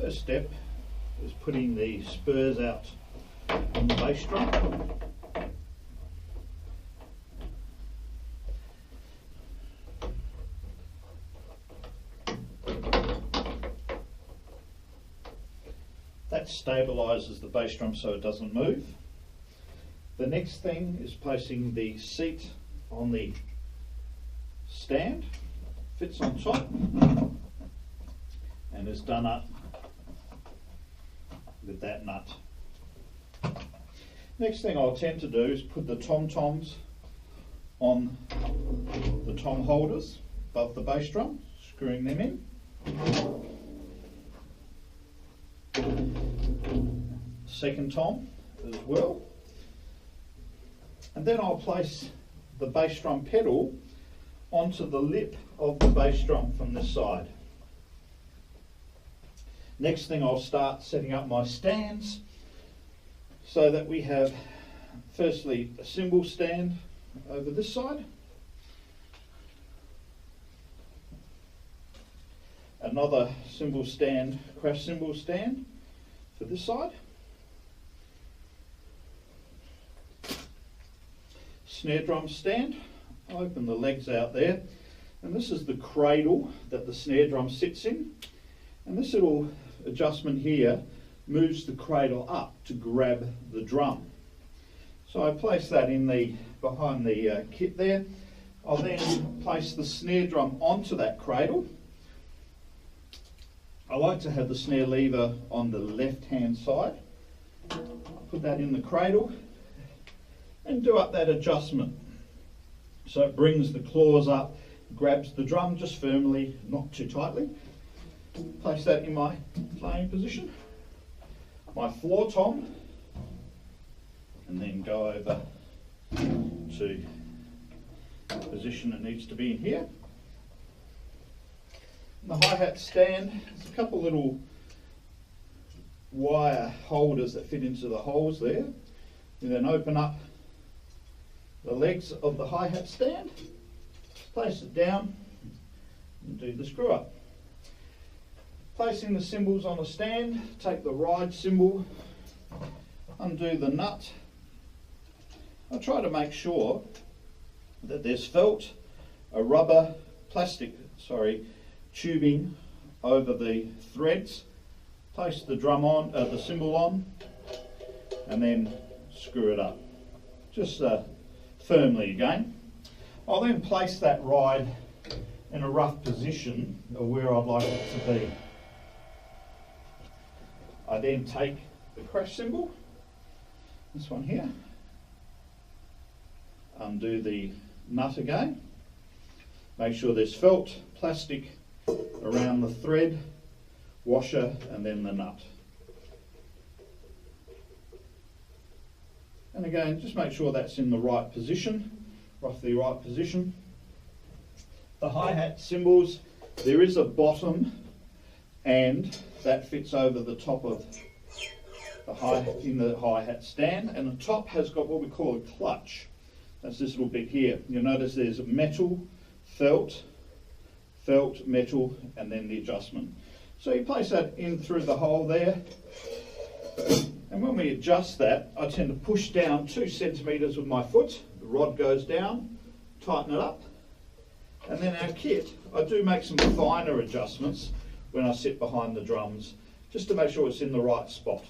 first step is putting the spurs out on the bass drum. That stabilises the bass drum so it doesn't move. The next thing is placing the seat on the stand, fits on top and is done up with that nut. Next thing I'll tend to do is put the tom-toms on the tom holders above the bass drum, screwing them in. Second tom as well. And then I'll place the bass drum pedal onto the lip of the bass drum from this side. Next thing, I'll start setting up my stands so that we have firstly a cymbal stand over this side, another cymbal stand, crash cymbal stand for this side, snare drum stand. I open the legs out there, and this is the cradle that the snare drum sits in, and this little adjustment here moves the cradle up to grab the drum. So I place that in the behind the kit there. I'll then place the snare drum onto that cradle. I like to have the snare lever on the left hand side. Put that in the cradle and do up that adjustment. So it brings the claws up, grabs the drum just firmly, not too tightly. Place that in my playing position, my floor tom, and then go over to the position it needs to be in here. The hi-hat stand, there's a couple little wire holders that fit into the holes there. You then open up the legs of the hi-hat stand, place it down and do the screw up. Placing the cymbals on a stand, take the ride cymbal, undo the nut. I try to make sure that there's felt, a rubber, tubing over the threads. Place the drum on, the cymbal on, and then screw it up. Just firmly again. I'll then place that ride in a rough position of where I'd like it to be. I then take the crash cymbal, this one here, undo the nut again, make sure there's felt, plastic around the thread, washer, and then the nut. And again, just make sure that's in the right position, roughly right position. The hi-hat cymbals, there is a bottom, and that fits over the top of the hi-hat stand, and the top has got what we call a clutch. That's this little bit here. You'll notice there's metal, felt, metal, and then the adjustment. So you place that in through the hole there, and when we adjust that, I tend to push down 2 centimetres with my foot. The rod goes down, tighten it up, and then our kit, I do make some finer adjustments when I sit behind the drums, just to make sure it's in the right spot.